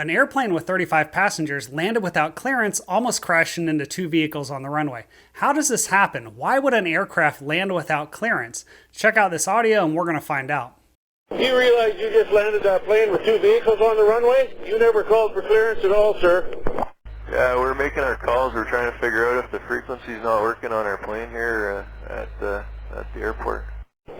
An airplane with 35 passengers landed without clearance, almost crashing into two vehicles on the runway. How does this happen? Why would an aircraft land without clearance? Check out this audio and we're going to find out. You realize you just landed that plane with two vehicles on the runway? You never called for clearance at all, sir. Yeah, we're making our calls. We're trying to figure out if the frequency's not working on our plane here at the airport.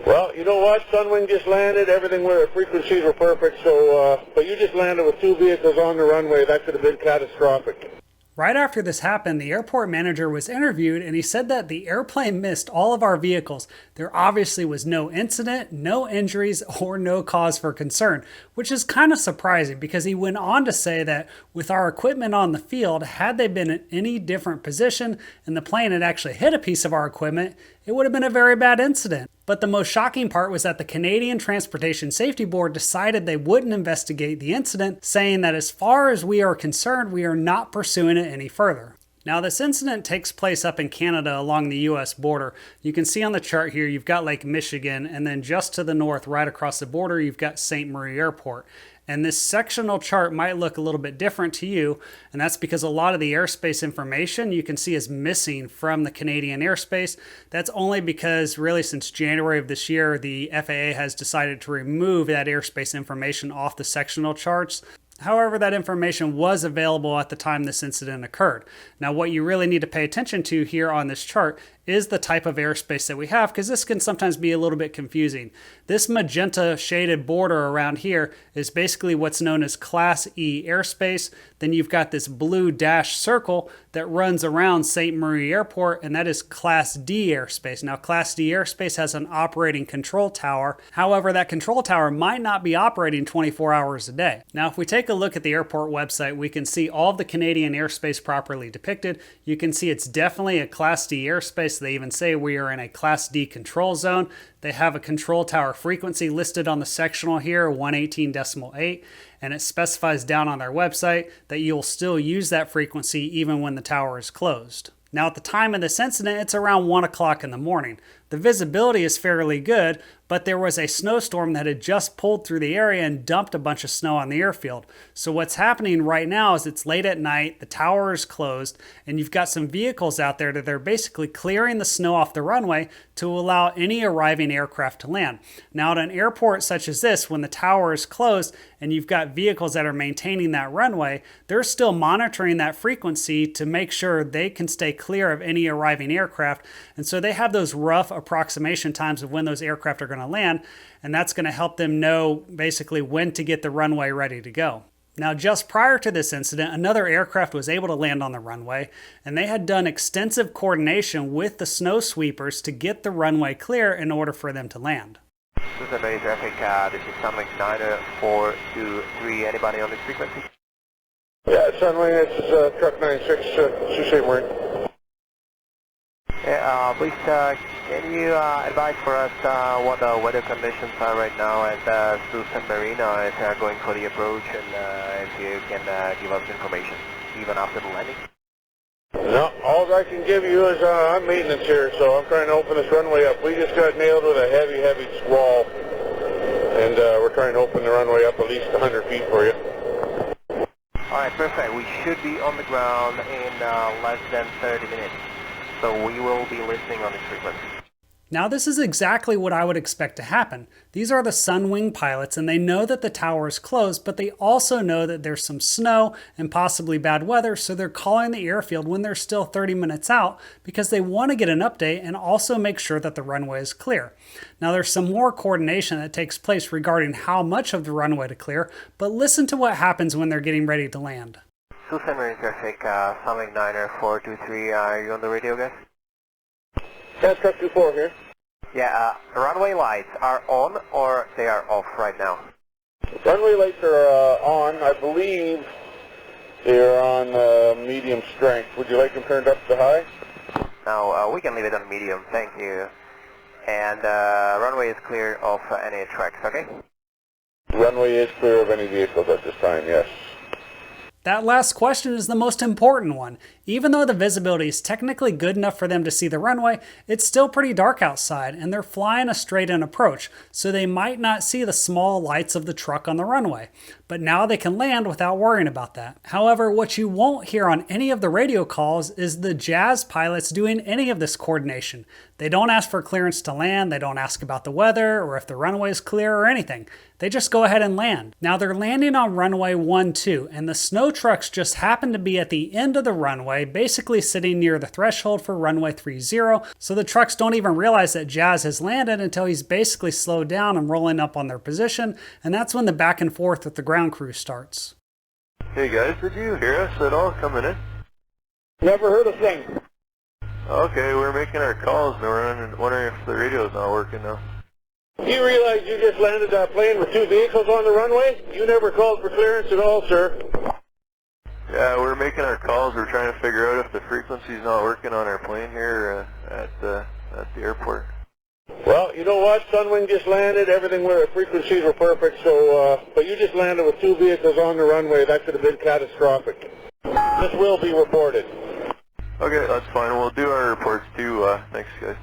Well, you know what? Sunwing just landed. Everything where the frequencies were perfect. So, but you just landed with two vehicles on the runway. That could have been catastrophic. Right after this happened, the airport manager was interviewed and he said that the airplane missed all of our vehicles. There obviously was no incident, no injuries, or no cause for concern, which is kind of surprising because he went on to say that with our equipment on the field, had they been in any different position and the plane had actually hit a piece of our equipment, it would have been a very bad incident. But the most shocking part was that the Canadian Transportation Safety Board decided they wouldn't investigate the incident, saying that as far as we are concerned, we are not pursuing it any further. Now, this incident takes place up in Canada along the US border. You can see on the chart here, you've got Lake Michigan, and then just to the north, right across the border, you've got Ste. Marie Airport. And this sectional chart might look a little bit different to you, and that's because a lot of the airspace information you can see is missing from the Canadian airspace. That's only because really since January of this year, the FAA has decided to remove that airspace information off the sectional charts. However, that information was available at the time this incident occurred. Now, what you really need to pay attention to here on this chart is the type of airspace that we have, because this can sometimes be a little bit confusing. This magenta shaded border around here is basically what's known as Class E airspace. Then you've got this blue dash circle that runs around Ste. Marie Airport, and that is Class D airspace. Now, Class D airspace has an operating control tower. However, that control tower might not be operating 24 hours a day. Now, if we take a look at the airport website, we can see all of the Canadian airspace properly depicted. You can see it's definitely a Class D airspace. They even say we are in a Class D control zone. They have a control tower frequency listed on the sectional here, 118.8, and it specifies down on their website that you'll still use that frequency even when the tower is closed. Now, at the time of this incident, it's around 1 o'clock in the morning. The visibility is fairly good, but there was a snowstorm that had just pulled through the area and dumped a bunch of snow on the airfield. So what's happening right now is it's late at night, the tower is closed, and you've got some vehicles out there that they're basically clearing the snow off the runway to allow any arriving aircraft to land. Now, at an airport such as this, when the tower is closed and you've got vehicles that are maintaining that runway, they're still monitoring that frequency to make sure they can stay clear of any arriving aircraft. And so they have those rough approximation times of when those aircraft are going to land, and that's going to help them know basically when to get the runway ready to go. Now, just prior to this incident, another aircraft was able to land on the runway, and they had done extensive coordination with the snow sweepers to get the runway clear in order for them to land. Sault Ste Marie traffic, this is Sunwing 9423. Anybody on this frequency? Yeah, Sunwing, this is truck 96, Sault Ste. Marie. Yeah, please, can you advise for us what the weather conditions are right now at Sault Ste. Marie as going for the approach, and if you can give us information even after the landing? No, all I can give you is I'm maintenance here, so I'm trying to open this runway up. We just got nailed with a heavy squall, and we're trying to open the runway up at least 100 feet for you. Alright, perfect. We should be on the ground in less than 30 minutes. So we will be listening on this frequency. Now, this is exactly what I would expect to happen. These are the Sunwing pilots, and they know that the tower is closed, but they also know that there's some snow and possibly bad weather, so they're calling the airfield when they're still 30 minutes out because they want to get an update and also make sure that the runway is clear. Now, there's some more coordination that takes place regarding how much of the runway to clear, but listen to what happens when they're getting ready to land. Sault Ste. Marie traffic, Sunwing 9423, are you on the radio, guys? Yeah, truck 24 here. Yeah, runway lights are on or they are off right now? Runway lights are on. I believe they're on medium strength. Would you like them turned up to high? No, we can leave it on medium, thank you. And runway is clear of any tracks, okay? Runway is clear of any vehicles at this time, yes. That last question is the most important one. Even though the visibility is technically good enough for them to see the runway, it's still pretty dark outside and they're flying a straight-in approach, so they might not see the small lights of the truck on the runway. But but now they can land without worrying about that. However, what you won't hear on any of the radio calls is the Jazz pilots doing any of this coordination. They don't ask for clearance to land, they don't ask about the weather or if the runway is clear or anything. They just go ahead and land. Now they're landing on runway 12, and the snow trucks just happen to be at the end of the runway, basically sitting near the threshold for runway 30, so the trucks don't even realize that Jazz has landed until he's basically slowed down and rolling up on their position, and that's when the back and forth with the ground crew starts. Hey guys, did you hear us at all coming in? Never heard a thing. Okay, we're making our calls and we're wondering if the radio's not working now. You realize you just landed that plane with 2 vehicles on the runway? You never called for clearance at all, sir. Yeah, we're making our calls. We're trying to figure out if the frequency's not working on our plane here at the airport. Well, you know what? Sunwing just landed. Everything where the frequencies were perfect. So, but you just landed with 2 vehicles on the runway. That could have been catastrophic. This will be reported. Okay, that's fine. We'll do our reports too. Thanks, guys.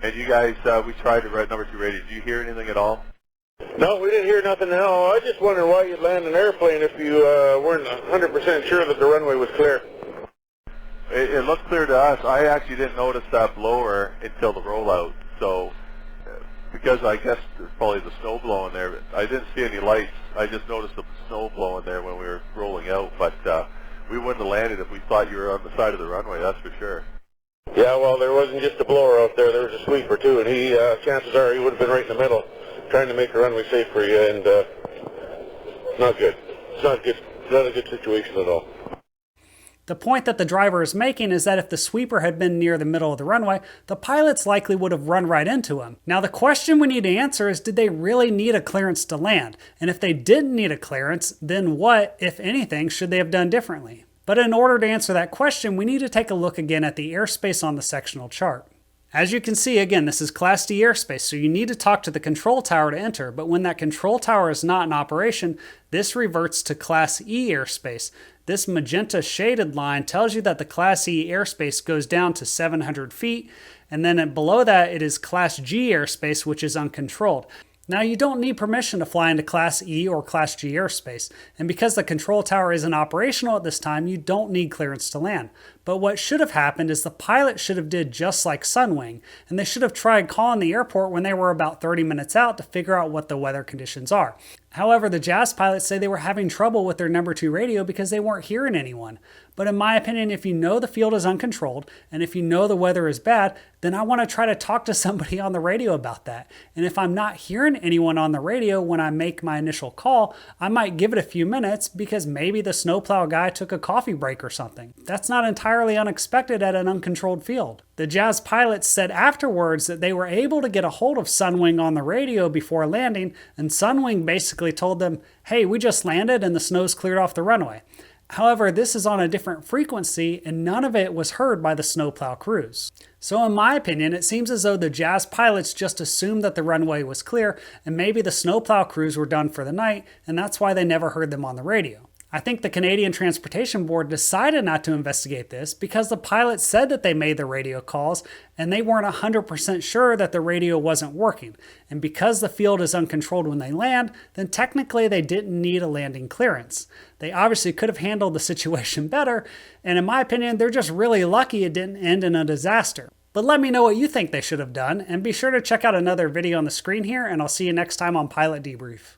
And you guys, we tried to write number 2 radio. Did you hear anything at all? No, we didn't hear nothing. No, I just wondered why you'd land an airplane if you weren't 100% sure that the runway was clear. It looked clear to us. I actually didn't notice that blower until the rollout. So, because I guess there's probably the snow blowing there, but I didn't see any lights. I just noticed the snow blowing there when we were rolling out. But we wouldn't have landed if we thought you were on the side of the runway, that's for sure. Yeah, well, there wasn't just a blower out there. There was a sweeper, too, and he, chances are he would have been right in the middle trying to make the runway safe for you, and not good. It's not good. It's not a good situation at all. The point that the driver is making is that if the sweeper had been near the middle of the runway, the pilots likely would have run right into him. Now the question we need to answer is, did they really need a clearance to land? And if they didn't need a clearance, then what, if anything, should they have done differently? But in order to answer that question, we need to take a look again at the airspace on the sectional chart. As you can see, again, this is Class D airspace, so you need to talk to the control tower to enter, but when that control tower is not in operation, this reverts to Class E airspace. This magenta shaded line tells you that the Class E airspace goes down to 700 feet, and then below that it is Class G airspace, which is uncontrolled. Now you don't need permission to fly into Class E or Class G airspace, and because the control tower isn't operational at this time, you don't need clearance to land. But what should have happened is the pilot should have did just like Sunwing, and they should have tried calling the airport when they were about 30 minutes out to figure out what the weather conditions are. However, the Jazz pilots say they were having trouble with their number 2 radio because they weren't hearing anyone. But in my opinion, if you know the field is uncontrolled, and if you know the weather is bad, then I want to try to talk to somebody on the radio about that. And if I'm not hearing anyone on the radio when I make my initial call, I might give it a few minutes because maybe the snowplow guy took a coffee break or something. That's not entirely unexpected at an uncontrolled field. The Jazz pilots said afterwards that they were able to get a hold of Sunwing on the radio before landing, and Sunwing basically told them, hey, we just landed and the snow's cleared off the runway. However, this is on a different frequency and none of it was heard by the snowplow crews. So in my opinion, it seems as though the Jazz pilots just assumed that the runway was clear and maybe the snowplow crews were done for the night, and that's why they never heard them on the radio. I think the Canadian Transportation Board decided not to investigate this because the pilots said that they made the radio calls and they weren't 100% sure that the radio wasn't working. And because the field is uncontrolled when they land, then technically they didn't need a landing clearance. They obviously could have handled the situation better, and in my opinion, they're just really lucky it didn't end in a disaster. But let me know what you think they should have done, and be sure to check out another video on the screen here, and I'll see you next time on Pilot Debrief.